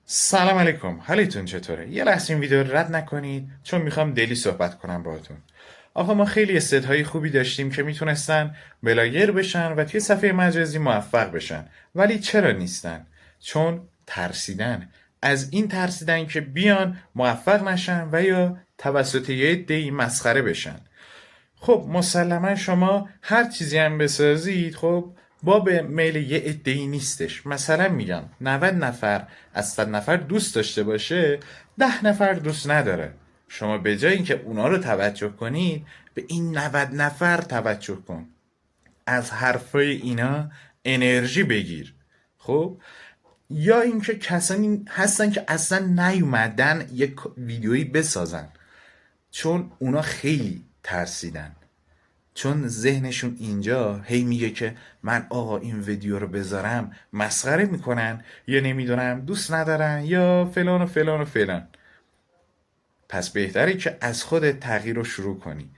سلام علیکم، حالتون چطوره؟ یه لحظه این ویدیو رو رد نکنید چون میخوام دلی صحبت کنم باهاتون. آقا ما خیلی استدهای خوبی داشتیم که میتونستن بلاگر بشن و توی صفحه مجازی موفق بشن، ولی چرا نیستن؟ چون ترسیدن. از این ترسیدن که بیان موفق نشن و یا توسط یه عده‌ای مسخره بشن. خب مسلما شما هر چیزی هم بسازید، خب با به میل یه عده‌ای نیستش. مثلا میگم 90 نفر از 100 نفر دوست داشته باشه، 10 نفر دوست نداره. شما به جای اینکه اونا رو توجه کنید، به این 90 نفر توجه کن. از حرفای اینا انرژی بگیر. خب یا اینکه کسانی هستن که اصلا نیومدن یک ویدیویی بسازن چون اونا خیلی ترسیدن، چون ذهنشون اینجا هی میگه که من آقا این ویدیو رو بذارم مسخره میکنن یا نمیدونم دوست ندارن یا فلان و فلان و فلان. پس بهتره که از خودت تغییر رو شروع کنی.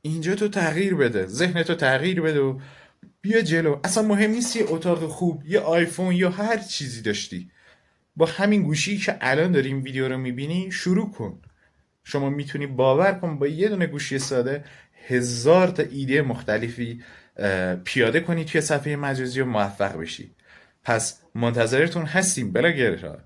اینجا تو تغییر بده، ذهنتو تغییر بده و بیا جلو. اصلا مهم نیست یه اتاق خوب، یه آیفون یا هر چیزی داشتی، با همین گوشی که الان داری این ویدیو رو میبینی شروع کن. شما میتونی باور کن با یه دونه گوشی ساده هزار تا ایده مختلفی پیاده کنی توی صفحه مجازی و موفق بشی. پس منتظرتون هستیم بلاگرها.